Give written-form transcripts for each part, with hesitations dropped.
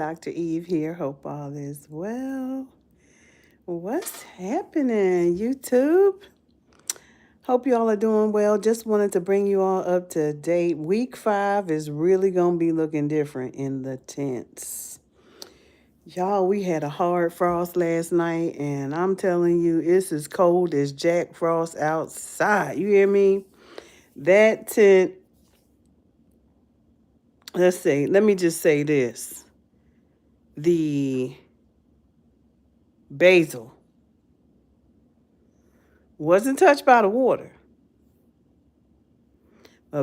Dr. Eve here. Hope all is well. What's happening, YouTube? Hope you all are doing well. Just wanted to bring you all up to date. Week 5 is really going to be looking different in the tents. Y'all, we had a hard frost last night, and I'm telling you, it's as cold as Jack Frost outside. You hear me? That tent, let me just say this. The basil wasn't touched by the water.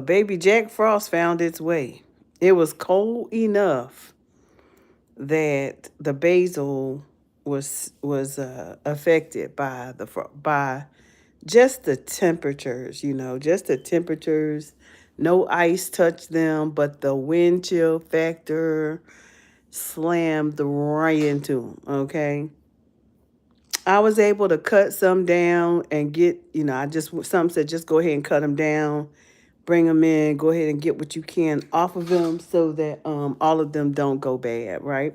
Baby Jack Frost found its way. It was cold enough that the basil was affected by by just the temperatures. Just the temperatures. No ice touched them, but the wind chill factor slammed right into them. Okay. I was able to cut some down and get, some said just go ahead and cut them down, bring them in, go ahead and get what you can off of them so that all of them don't go bad, right?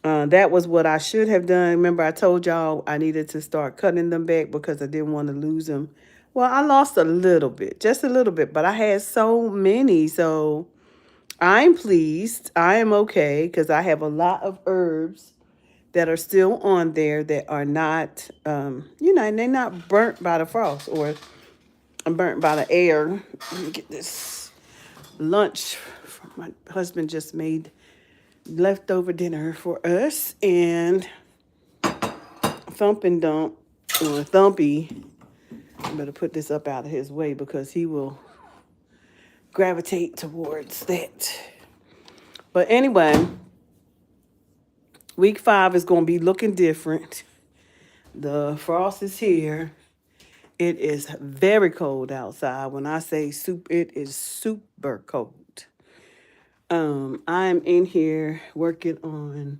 That was what I should have done. Remember, I told y'all I needed to start cutting them back because I didn't want to lose them. Well, I lost a little bit, just a little bit, but I had so many. So I'm pleased. I am okay because I have a lot of herbs that are still on there that are not, and they're not burnt by the frost or burnt by the air. Let me get this lunch. My husband just made leftover dinner for us, and Thump and Dump, or Thumpy, I better put this up out of his way because he will gravitate towards that. But anyway, week 5 is going to be looking different. The frost is here. It is very cold outside. When I say it is super cold. I'm in here working on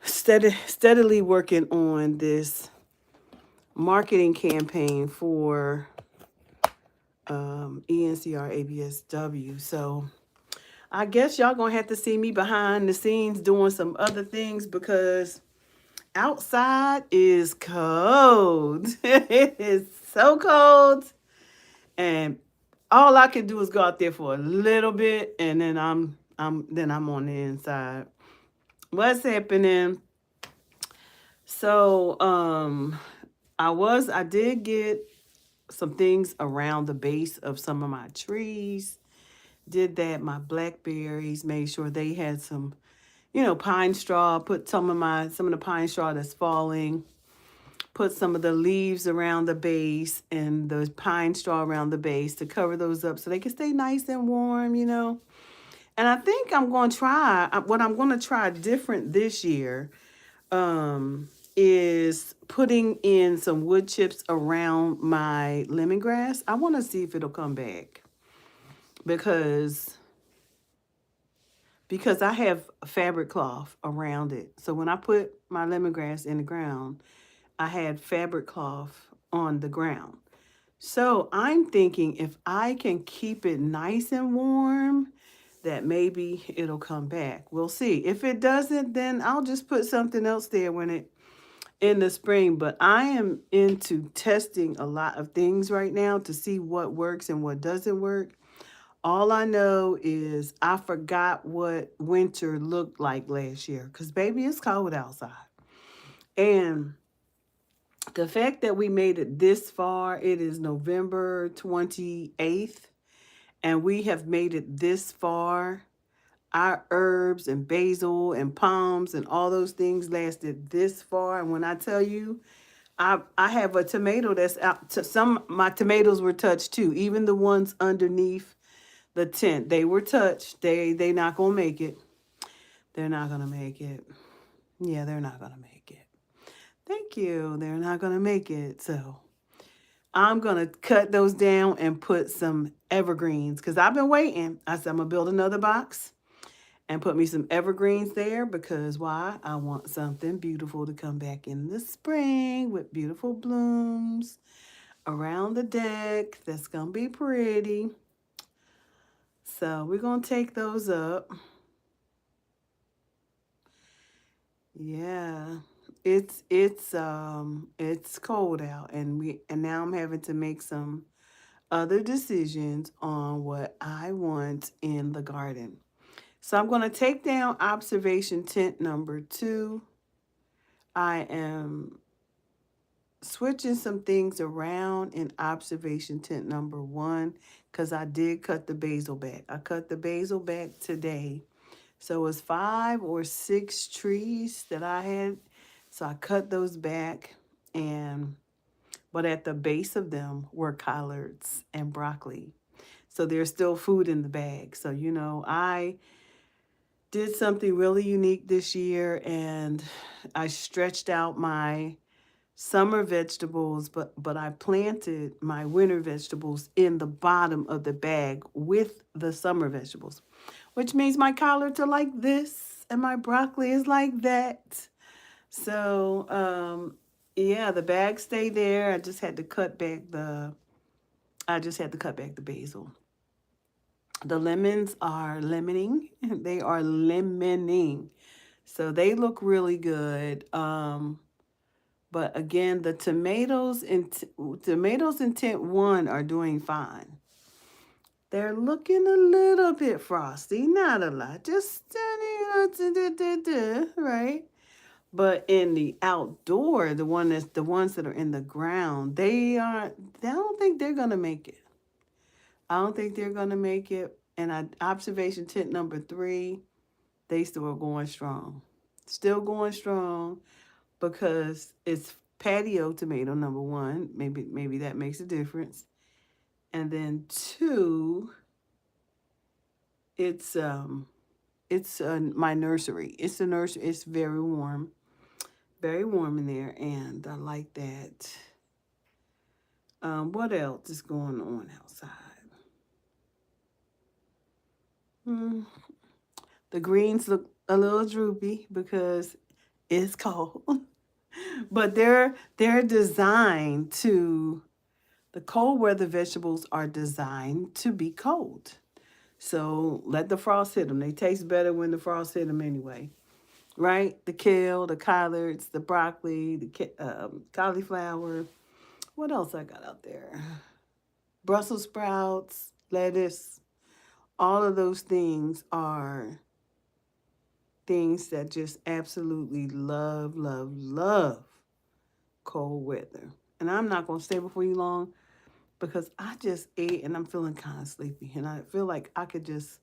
steadily working on this marketing campaign for ENCR ABSW. So I guess y'all gonna have to see me behind the scenes doing some other things because outside is cold. It is so cold, and all I can do is go out there for a little bit, and then I'm on the inside. What's happening? So I did get some things around the base of some of my trees. Did that. My blackberries, made sure they had some, pine straw. Put some of the pine straw that's falling. Put some of the leaves around the base and the pine straw around the base to cover those up so they can stay nice and warm. And I think what I'm going to try different this year is putting in some wood chips around my lemongrass. I want to see if it'll come back because I have fabric cloth around it. So when I put my lemongrass in the ground, I had fabric cloth on the ground. So I'm thinking if I can keep it nice and warm, that maybe it'll come back. We'll see. If it doesn't, then I'll just put something else there in the spring. But I am into testing a lot of things right now to see what works and what doesn't work. All I know is I forgot what winter looked like last year because, baby, it's cold outside. And the fact that we made it this far, it is November 28th, and we have made it this far. Our herbs and basil and palms and all those things lasted this far. And when I tell you, I have a tomato that's out. My tomatoes were touched too, even the ones underneath the tent. They were touched. They not gonna make it. They're not gonna make it. Yeah, they're not gonna make it. Thank you. They're not gonna make it. So I'm gonna cut those down and put some evergreens because I've been waiting. I said I'm gonna build another box and put me some evergreens there because why? I want something beautiful to come back in the spring with beautiful blooms around the deck. That's gonna be pretty. So we're gonna take those up. Yeah. It's cold out, and now I'm having to make some other decisions on what I want in the garden. So I'm going to take down observation tent number 2. I am switching some things around in observation tent number 1 because I did cut the basil back. I cut the basil back today. So it was 5 or 6 trees that I had. So I cut those back, and but at the base of them were collards and broccoli. So there's still food in the bag. So I did something really unique this year, and I stretched out my summer vegetables, but I planted my winter vegetables in the bottom of the bag with the summer vegetables, which means my collards are like this and my broccoli is like that. So, yeah, the bag stayed there. I just had to cut back the basil. The lemons are lemoning. They are lemoning. So they look really good. But again, the tomatoes in tent 1 are doing fine. They're looking a little bit frosty, not a lot, just right. But in the outdoor, the ones that are in the ground, they are. I don't think they're gonna make it. I don't think they're gonna make it. And observation tent number 3, they still are going strong, still going strong because it's patio tomato number 1. Maybe that makes a difference. And then 2, it's my nursery. It's a nursery. It's very warm in there, and I like that. What else is going on outside? Hmm. The greens look a little droopy because it's cold, but they're designed to. The cold weather vegetables are designed to be cold. So let the frost hit them. They taste better when the frost hit them anyway, right? The kale, the collards, the broccoli, the cauliflower. What else I got out there? Brussels sprouts, lettuce. All of those things are things that just absolutely love, love, love cold weather. And I'm not going to stay before you long because I just ate and I'm feeling kind of sleepy. And I feel like I could just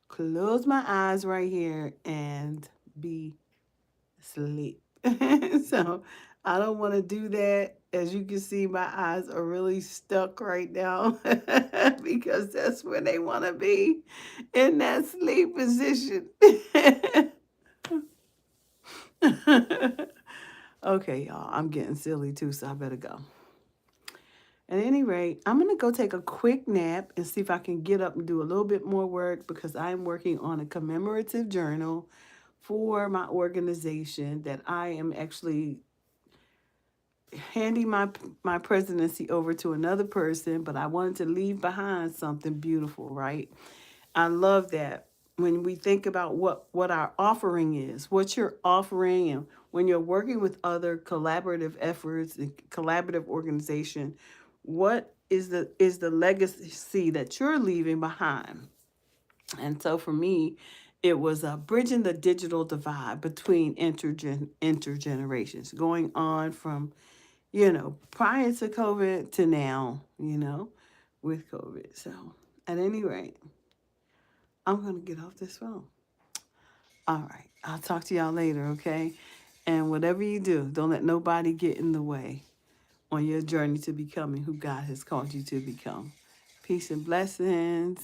close my eyes right here and be asleep. So I don't want to do that. As you can see, my eyes are really stuck right now because that's where they want to be, in that sleep position. Okay, y'all, I'm getting silly too, so I better go. At any rate, I'm going to go take a quick nap and see if I can get up and do a little bit more work because I'm working on a commemorative journal for my organization that I am actually handing my presidency over to another person, but I wanted to leave behind something beautiful, right? I love that when we think about what our offering is, what you're offering, and when you're working with other collaborative efforts and collaborative organization, what is the legacy that you're leaving behind? And so for me, it was bridging the digital divide between intergenerations, going on from prior to COVID to now, with COVID. So at any rate, I'm going to get off this phone. All right. I'll talk to y'all later, okay? And whatever you do, don't let nobody get in the way on your journey to becoming who God has called you to become. Peace and blessings.